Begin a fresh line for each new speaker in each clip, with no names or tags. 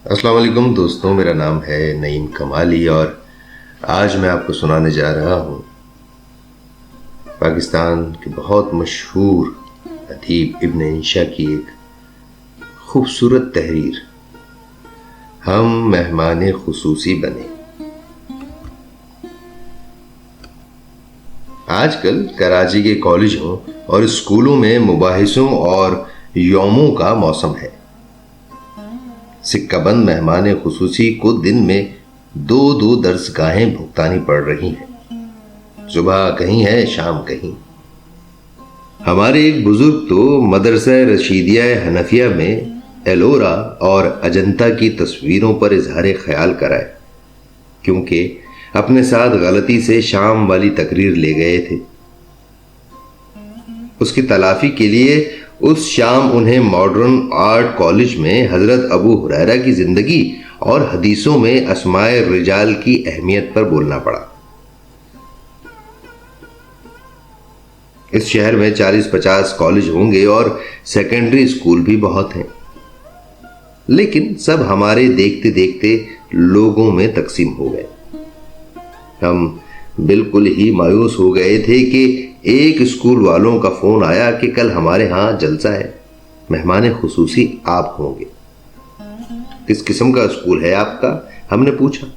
السلام علیکم دوستوں، میرا نام ہے نعیم کمالی اور آج میں آپ کو سنانے جا رہا ہوں پاکستان کے بہت مشہور ادیب ابن انشا کی ایک خوبصورت تحریر، ہم مہمان خصوصی بنے۔ آج کل کراچی کے کالجوں اور اسکولوں میں مباحثوں اور یوموں کا موسم ہے۔ سکہ بند مہمان خصوصی کو دن میں دو درس گاہیں بھگتانی پڑ رہی ہیں، صبح کہیں ہے شام کہیں۔ ہمارے ایک بزرگ تو مدرسہ رشیدیہ حنفیہ میں ایلورا اور اجنتا کی تصویروں پر اظہار خیال کرائے، کیونکہ اپنے ساتھ غلطی سے شام والی تقریر لے گئے تھے۔ اس کی تلافی کے لیے اس شام انہیں ماڈرن آرٹ کالج میں حضرت ابو ہریرہ کی زندگی اور حدیثوں میں اسماء الرجال کی اہمیت پر بولنا پڑا۔ اس شہر میں 40-50 کالج ہوں گے اور سیکنڈری اسکول بھی بہت ہیں، لیکن سب ہمارے دیکھتے دیکھتے لوگوں میں تقسیم ہو گئے۔ ہم بالکل ہی مایوس ہو گئے تھے کہ ایک اسکول والوں کا فون آیا کہ کل ہمارے ہاں جلسہ ہے، مہمان خصوصی آپ ہوں گے۔ کس قسم کا اسکول ہے آپ کا؟ ہم نے پوچھا۔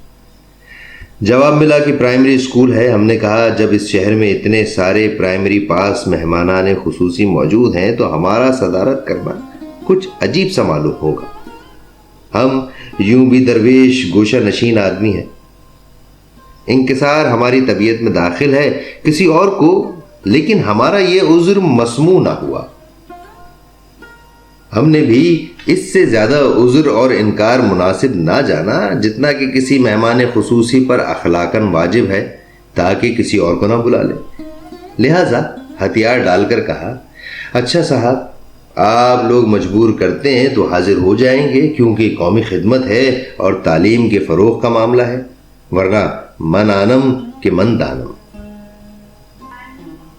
جواب ملا کہ پرائمری اسکول ہے۔ ہم نے کہا جب اس شہر میں اتنے سارے پرائمری پاس مہمانان خصوصی موجود ہیں تو ہمارا صدارت کرنا کچھ عجیب سا معلوم ہوگا۔ ہم یوں بھی درویش گوشہ نشین آدمی ہیں، انکسار ہماری طبیعت میں داخل ہے کسی اور کو، لیکن ہمارا یہ عذر مسموع نہ ہوا۔ ہم نے بھی اس سے زیادہ عذر اور انکار مناسب نہ جانا جتنا کہ کسی مہمان خصوصی پر اخلاقاً واجب ہے تاکہ کسی اور کو نہ بلا لے۔ لہٰذا ہتھیار ڈال کر کہا، اچھا صاحب، آپ لوگ مجبور کرتے ہیں تو حاضر ہو جائیں گے، کیونکہ قومی خدمت ہے اور تعلیم کے فروغ کا معاملہ ہے، ورنہ من آنم کہ من دانم۔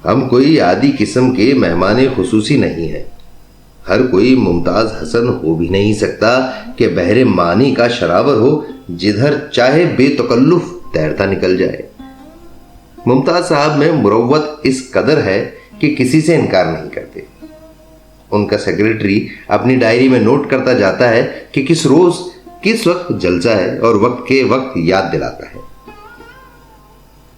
ہم کوئی عادی قسم کے مہمان خصوصی نہیں ہیں۔ ہر کوئی ممتاز حسن ہو بھی نہیں سکتا کہ بحر معنی کا شراور ہو، جدھر چاہے بے تکلف تیرتا نکل جائے۔ ممتاز صاحب میں مروت اس قدر ہے کہ کسی سے انکار نہیں کرتے۔ ان کا سیکریٹری اپنی ڈائری میں نوٹ کرتا جاتا ہے کہ کس روز کس وقت جلسہ ہے اور وقت کے وقت یاد دلاتا ہے۔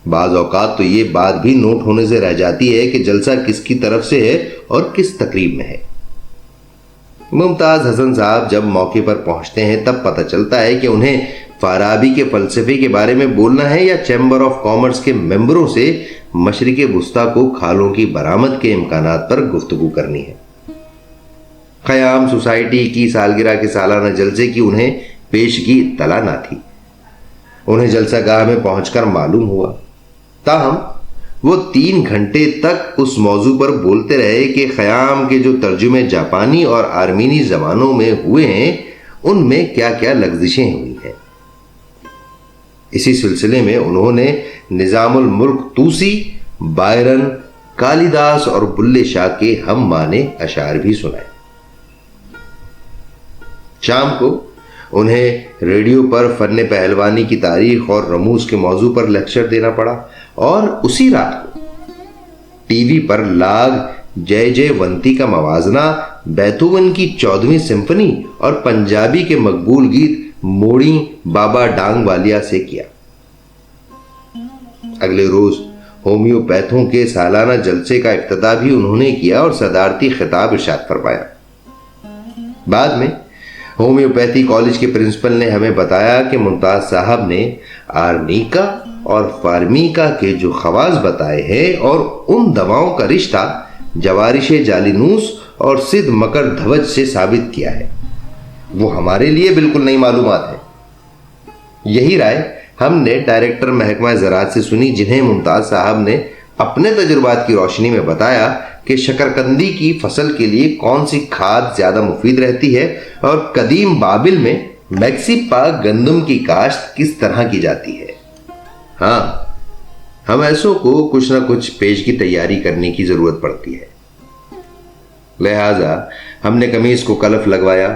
بعض اوقات تو یہ بات بھی نوٹ ہونے سے رہ جاتی ہے کہ جلسہ کس کی طرف سے ہے اور کس تقریب میں ہے۔ ممتاز حسن صاحب جب موقع پر پہنچتے ہیں تب پتہ چلتا ہے کہ انہیں فارابی کے فلسفے کے بارے میں بولنا ہے یا چیمبر آف کامرس کے ممبروں سے مشرق وسطیٰ کو کھالوں کی برآمد کے امکانات پر گفتگو کرنی ہے۔ خیام سوسائٹی کی سالگرہ کے سالانہ جلسے کی انہیں پیشگی اطلاع نہ تھی۔ انہیں جلسہ گاہ میں پہنچ کر معلوم ہوا، تاہم وہ 3 گھنٹے تک اس موضوع پر بولتے رہے کہ خیام کے جو ترجمے جاپانی اور آرمینی زبانوں میں ہوئے ہیں ان میں کیا کیا لغزشیں ہوئی ہیں۔ اسی سلسلے میں انہوں نے نظام الملک توسی، بائرن، کالیداس اور بلے شاہ کے ہم معنی اشعار بھی سنائے۔ شام کو انہیں ریڈیو پر فن پہلوانی کی تاریخ اور رموز کے موضوع پر لیکچر دینا پڑا، اور اسی رات کو ٹی وی پر لاگ جے ونتی کا موازنہ بیتھوون کی 14ویں سمفنی اور پنجابی کے مقبول گیت موڑی بابا ڈانگ والیا سے کیا۔ اگلے روز ہومیوپیتھوں کے سالانہ جلسے کا افتتاح بھی انہوں نے کیا اور صدارتی خطاب ارشاد فرمایا۔ بعد میں ہومیوپیتھی کالج کے پرنسپل نے ہمیں بتایا کہ ممتاز صاحب نے آرنیکا اور فارمیکا کے جو خواص بتائے ہیں اور ان دواؤں کا رشتہ جوارش جالینوس اور سدھ مکر دھوج سے ثابت کیا ہے، وہ ہمارے لیے بالکل نئی معلومات ہے۔ یہی رائے ہم نے ڈائریکٹر محکمہ زراعت سے سنی، جنہیں ممتاز صاحب نے اپنے تجربات کی روشنی میں بتایا کہ شکرقندی کی فصل کے لیے کون سی کھاد زیادہ مفید رہتی ہے اور قدیم بابل میں میکسیپا گندم کی کاشت کس طرح کی جاتی ہے۔ ہاں، ہم ایسوں کو کچھ نہ کچھ پیش کی تیاری کرنے کی ضرورت پڑتی ہے۔ لہذا ہم نے قمیص کو کلف لگوایا،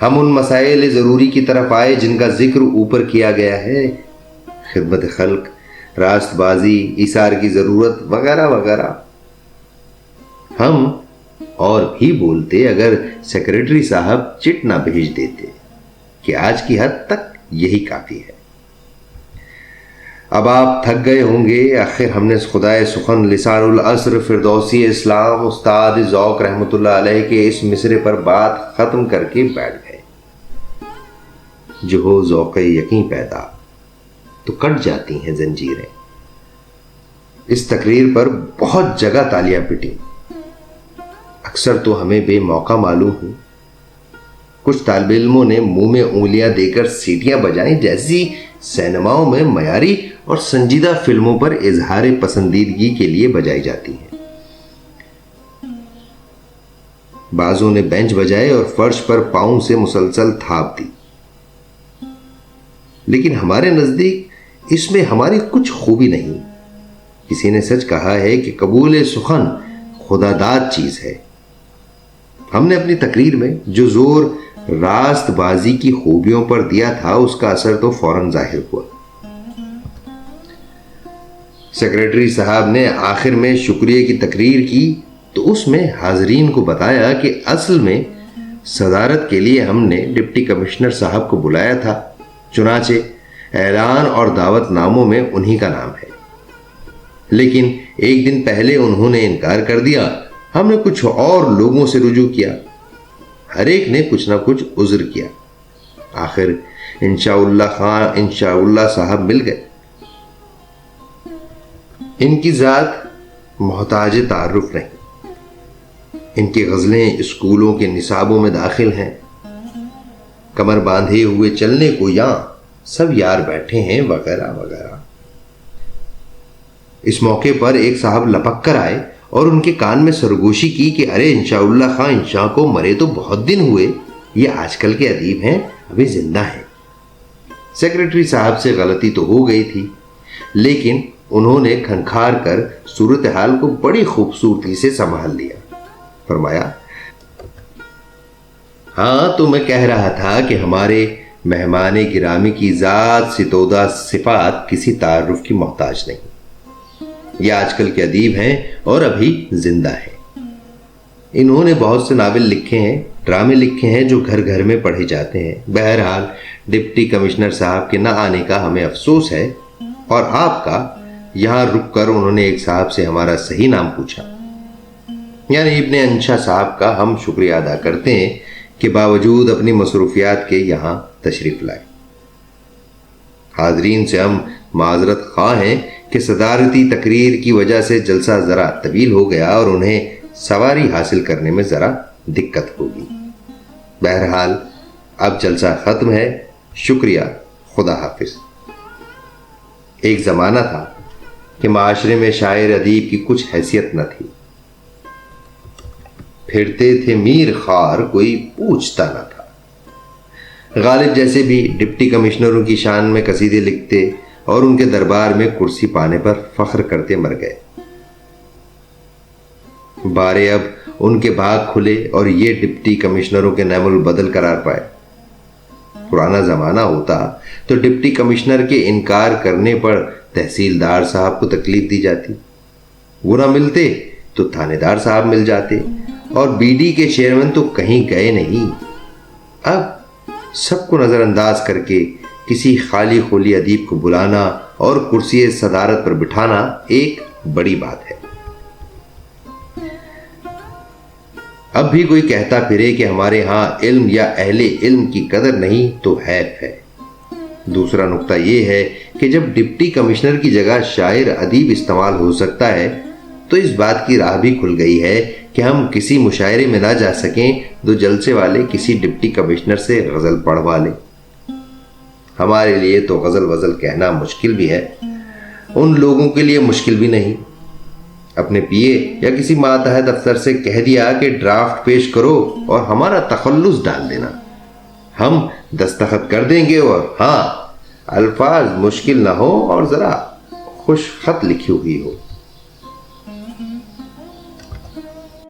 ہم ان مسائل ضروری کی طرف آئے جن کا ذکر اوپر کیا گیا ہے، خدمت خلق، راست بازی، ایثار کی ضرورت وغیرہ وغیرہ۔ ہم اور بھی بولتے اگر سیکریٹری صاحب چٹ نہ بھیج دیتے کہ آج کی حد تک یہی کافی ہے۔ اب آپ تھک گئے ہوں گے، آخر ہم نے خدائے سخن لسان العصر فردوسی اسلام استاد ذوق رحمۃ اللہ علیہ کے اس مصرے پر بات ختم کر کے بیٹھ گئے۔ جو ہو ذوق یقین پیدا تو کٹ جاتی ہیں زنجیریں۔ اس تقریر پر بہت جگہ تالیاں پٹی، اکثر تو ہمیں بے موقع معلوم ہوئی۔ کچھ طالب علموں نے منہ میں انگلیاں دے کر سیٹیاں بجائیں، جیسی سینماؤں میں معیاری اور سنجیدہ فلموں پر اظہار پسندیدگی کے لیے بجائی جاتی ہیں۔ بعضوں نے بینچ بجائے اور فرش پر پاؤں سے مسلسل تھاپ دی، لیکن ہمارے نزدیک اس میں ہماری کچھ خوبی نہیں۔ کسی نے سچ کہا ہے کہ قبول سخن خدا داد چیز ہے۔ ہم نے اپنی تقریر میں جو زور راست بازی کی خوبیوں پر دیا تھا، اس کا اثر تو فوراً ظاہر ہوا۔ سیکریٹری صاحب نے آخر میں شکریہ کی تقریر کی تو اس میں حاضرین کو بتایا کہ اصل میں صدارت کے لیے ہم نے ڈپٹی کمشنر صاحب کو بلایا تھا، چنانچہ اعلان اور دعوت ناموں میں انہی کا نام ہے، لیکن ایک دن پہلے انہوں نے انکار کر دیا۔ ہم نے کچھ اور لوگوں سے رجوع کیا، ہر ایک نے کچھ نہ کچھ عذر کیا، آخر انشاءاللہ صاحب مل گئے۔ ان کی ذات محتاج تعارف نہیں، ان کی غزلیں اسکولوں کے نصابوں میں داخل ہیں، کمر باندھے ہوئے چلنے کو یہاں سب یار بیٹھے ہیں وغیرہ وغیرہ۔ اس موقع پر ایک صاحب لپک کر آئے اور ان کے کان میں سرگوشی کی کہ ارے انشاءاللہ خان انشاء کو مرے تو بہت دن ہوئے، یہ آج کل کے ادیب ہیں، ابھی زندہ ہیں۔ سیکریٹری صاحب سے غلطی تو ہو گئی تھی، لیکن انہوں نے کھنکھار کر صورتحال کو بڑی خوبصورتی سے سنبھال لیا۔ فرمایا، ہاں تو میں کہہ رہا تھا کہ ہمارے مہمان گرامی کی ذات ستودہ صفات کسی تعارف کی محتاج نہیں، یہ آج کل کے ادیب ہیں اور ابھی زندہ ہیں۔ انہوں نے بہت سے ناول لکھے ہیں، ڈرامے لکھے ہیں جو گھر گھر میں پڑھے جاتے ہیں۔ بہرحال ڈپٹی کمشنر صاحب کے نہ آنے کا ہمیں افسوس ہے، اور آپ کا۔ یہاں رک کر انہوں نے ایک صاحب سے ہمارا صحیح نام پوچھا، یعنی ابن انشا صاحب کا ہم شکریہ ادا کرتے ہیں کہ باوجود اپنی مصروفیات کے یہاں تشریف لائے۔ حاضرین سے ہم معذرت خواہ ہیں کہ صدارتی تقریر کی وجہ سے جلسہ ذرا طویل ہو گیا اور انہیں سواری حاصل کرنے میں ذرا دقت ہوگی۔ بہرحال اب جلسہ ختم ہے، شکریہ، خدا حافظ۔ ایک زمانہ تھا کہ معاشرے میں شاعر ادیب کی کچھ حیثیت نہ تھی، پھرتے تھے میر خار کوئی پوچھتا نہ تھا۔ غالب جیسے بھی ڈپٹی کمشنروں کی شان میں قصیدے لکھتے اور ان کے دربار میں کرسی پانے پر فخر کرتے مر گئے۔ بارے اب ان کے بھاگ کھلے اور یہ ڈپٹی کمشنروں کے نعم البدل قرار پائے۔ پرانا زمانہ ہوتا تو ڈپٹی کمشنر کے انکار کرنے پر تحصیلدار صاحب کو تکلیف دی جاتی، وہ نہ ملتے تو تھانے دار صاحب مل جاتے، اور بی ڈی کے چیئرمین تو کہیں گئے نہیں۔ اب سب کو نظر انداز کر کے کسی خالی خولی ادیب کو بلانا اور کرسی صدارت پر بٹھانا ایک بڑی بات ہے۔ اب بھی کوئی کہتا پھرے کہ ہمارے ہاں علم یا اہل علم کی قدر نہیں تو حیف ہے۔ دوسرا نقطہ یہ ہے کہ جب ڈپٹی کمشنر کی جگہ شاعر ادیب استعمال ہو سکتا ہے تو اس بات کی راہ بھی کھل گئی ہے کہ ہم کسی مشاعرے میں نہ جا سکیں تو جلسے والے کسی ڈپٹی کمشنر سے غزل پڑھوا لیں۔ ہمارے لیے تو غزل وزل کہنا مشکل بھی ہے، ان لوگوں کے لیے مشکل بھی نہیں۔ اپنے پی اے یا کسی ماتحت افسر سے کہہ دیا کہ ڈرافٹ پیش کرو اور ہمارا تخلص ڈال دینا، ہم دستخط کر دیں گے، اور ہاں الفاظ مشکل نہ ہو اور ذرا خوش خط لکھی ہوئی ہو۔